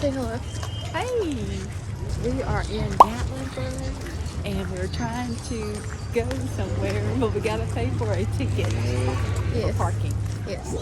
Say hello. Hey! We are in Gatlinburg and we're trying to go somewhere, but we gotta pay for a ticket for parking. Yes.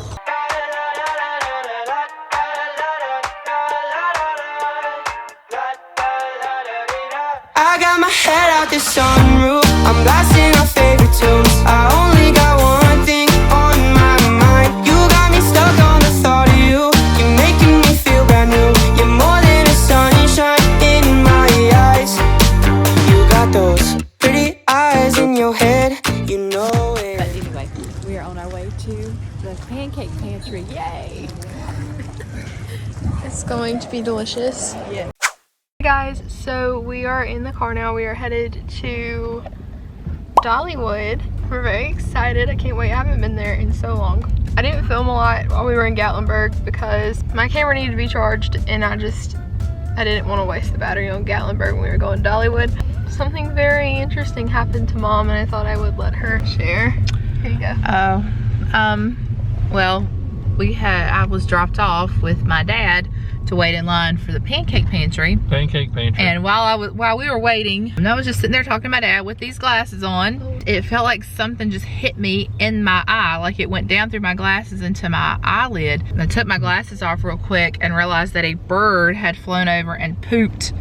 I got my head out the sunroof, I'm blasting our favorite tunes. I only got one thing on my mind. You got me stuck on the thought of you. You're making me feel brand new. You're more than a sunshine in my eyes. You got those pretty eyes in your head, you know it. But anyway, we are on our way to the pancake pantry. Yay! It's going to be delicious. Yeah. Hey guys, so we are in the car now. We are headed to Dollywood. We're very excited. I can't wait. I haven't been there in so long. I didn't film a lot while we were in Gatlinburg because my camera needed to be charged and I didn't want to waste the battery on Gatlinburg when we were going to Dollywood. Something very interesting happened to Mom and I thought I would let her share. Here you go. Well, I was dropped off with my dad to wait in line for the pancake pantry. And while we were waiting, I was just sitting there talking to my dad with these glasses on. It felt like something just hit me in my eye, like it went down through my glasses into my eyelid. And I took my glasses off real quick and realized that a bird had flown over and pooped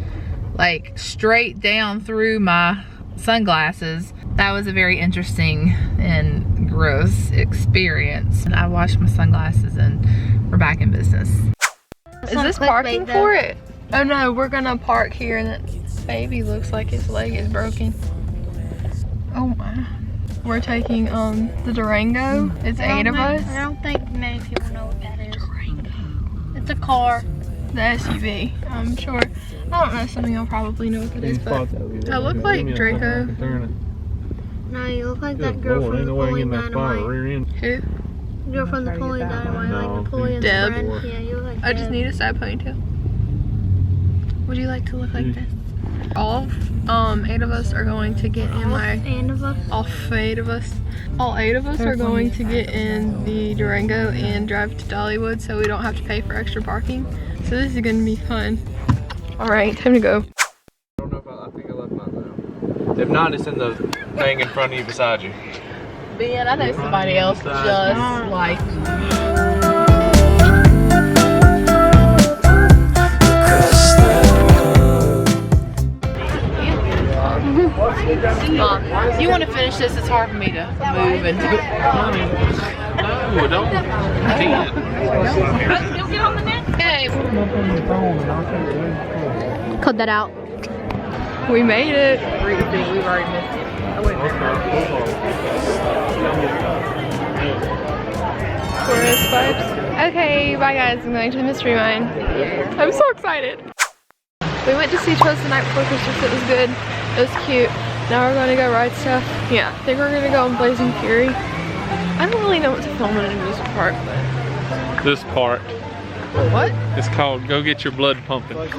like straight down through my sunglasses. That was a very interesting and gross experience. And I washed my sunglasses and we're back in business. Is this parking for it? Oh no, we're gonna park here and that baby looks like his leg is broken. Oh my. We're taking the Durango. It's 8 of us. I don't think many people know what that is. Durango. It's a car. The SUV, I'm sure. I don't know, some of y'all probably know what that is, but I look like Draco. No, you look like that girl from Napoleon Dynamite. Who? Girl from Napoleon Dynamite, like Napoleon's Deb. friend. Yeah, you look like I just Deb. need a side ponytail. Would you like to look like this? All 8 of us are going to get in my... All 8 of us are going to get in the Durango and drive to Dollywood so we don't have to pay for extra parking. So this is going to be fun. Alright, time to go. I don't know if I think I left mine now. If not, it's in the thing in front of you beside you. Ben, I know somebody else just like Mom, you want to finish this? It's hard for me to move and do it. No, don't. I can't. You'll get on the net? Okay. Cut that out. We made it. We've already missed it. Chorus vibes. Okay, bye guys. I'm going to the Mystery Mine. I'm so excited. We went to see Trust the night before Christmas. It was good. It was cute. Now we're going to go ride stuff. Yeah, I think we're going to go on Blazing Fury. I don't really know what to film in an amusement park, but... This part. What? It's called Go Get Your Blood Pumping. Okay.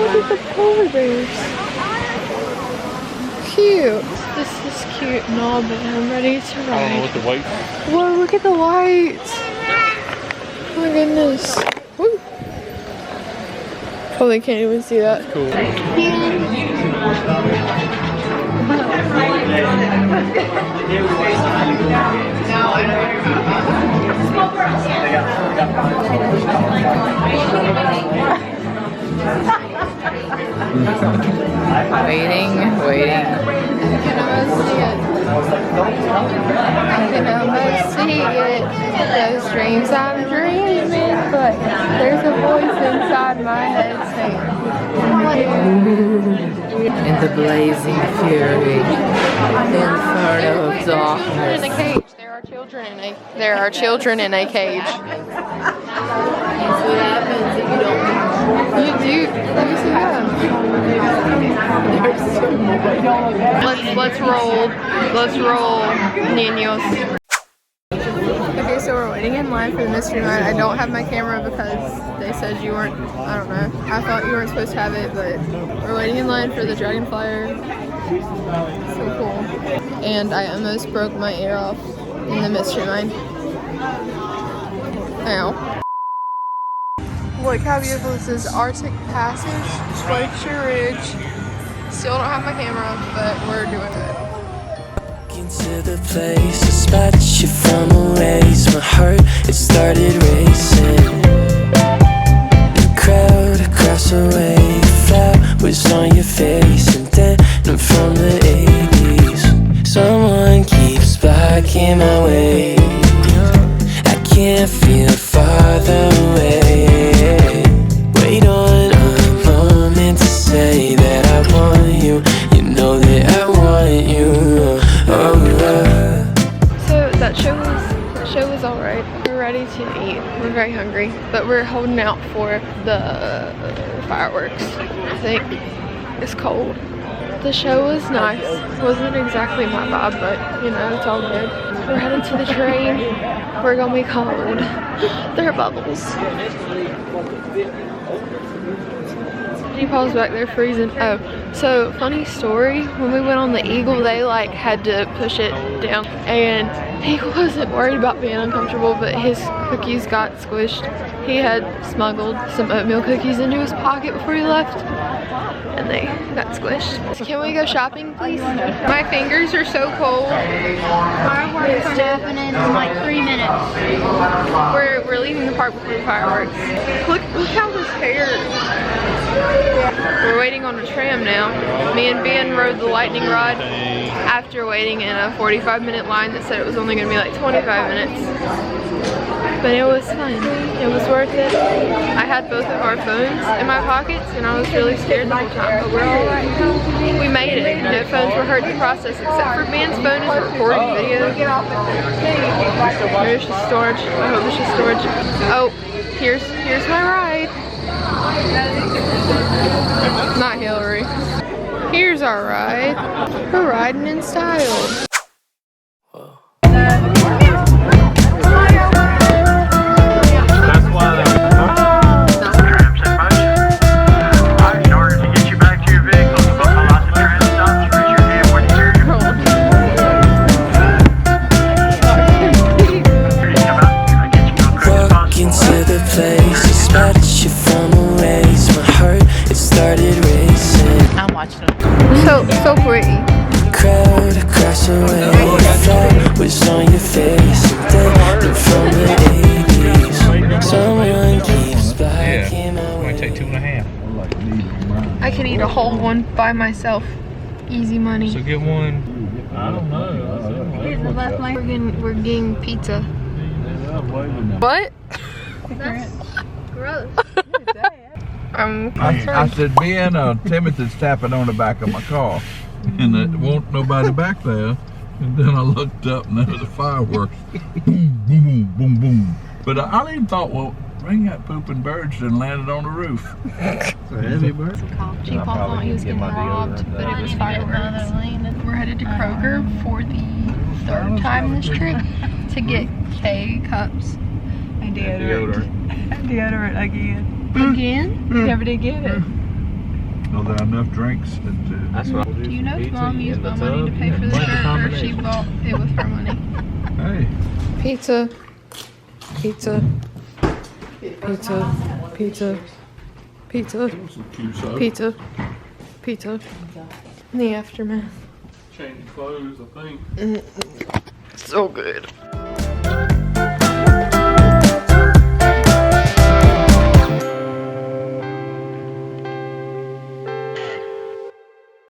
Look at the polar bears. Cute. This is cute and all, but I'm ready to I don't know ride. what the weight. Whoa, look at the lights. Oh my goodness. Woo. Probably can't even see that. Cool. Waiting. I can almost see it. I can almost see it. Those dreams I'm dreaming, but there's a voice inside my head saying, In the blazing fury, inferno of in a darkness. cage. There are children in a cage. That's what happens if you don't. You do. Let me see that. Let's roll. Let's roll, niños. Okay, so we're waiting in line for the mystery mine. I don't have my camera because they said you weren't, I don't know. I thought you weren't supposed to have it, but we're waiting in line for the dragon flyer. So cool. And I almost broke my ear off in the mystery mine. Ow. Look how beautiful this is. Arctic Passage, Glacier Ridge. Still don't have my camera, but we're doing good. Into the place, I spot you from a ways. My heart, it started racing. The crowd across the way, flowers on your face, and then I'm from the 80s. Someone keeps blocking my way. I can't feel farther away. Wait on a moment to say that I want you. You know that I want you. So that show was alright. We're ready to eat. We're very hungry, but we're holding out for the fireworks. I think it's cold. The show was nice. Wasn't exactly my vibe, but you know, it's all good. We're headed to the train. We're gonna be cold. There are bubbles. Paul's back there freezing. Oh, so funny story. When we went on the Eagle, they like had to push it down, and he wasn't worried about being uncomfortable, but his cookies got squished. He had smuggled some oatmeal cookies into his pocket before he left, and they got squished. Can we go shopping, please? My fingers are so cold. Fireworks are happening in like 3 minutes. We're leaving the park before the fireworks. Look how this hair. We're waiting on a tram now. Me and Ben rode the lightning rod after waiting in a 45-minute line that said it was only going to be like 25 minutes. But it was fun. It was worth it. I had both of our phones in my pockets and I was really scared the whole time, but we're alright. We made it. No phones were hurt in the process except for Ben's phone is recording video. Here's the storage. I hope this is storage. Oh, here's my ride. Not Hillary. Here's our ride. We're riding in style. So pretty. Crowd across the way, flowers on your face, and then from the 80s. Someone keeps blocking my way. Might take 2.5. I can eat a whole one by myself. Easy money. So get one. I don't know. We're getting pizza. What? That's gross. I said, Ben, Timothy's tapping on the back of my car, and there wasn't nobody back there. And then I looked up, and there was the fireworks. Boom, boom, boom, boom, boom. But I even thought, well, bring that pooping birds and landed on the roof. G. Paul thought he was getting robbed, but it was fireworks. We're headed to Kroger for the 3rd time this trip to get K-cups. And deodorant. Deodorant again. Again? Never did get it. Are there enough drinks? That's what Do you know if Mom used my money to pay for the shirt, or she bought it with her money? Hey. Pizza. Pizza. Pizza. Pizza. Pizza. Pizza. Pizza. In the aftermath. change clothes, I think. So good.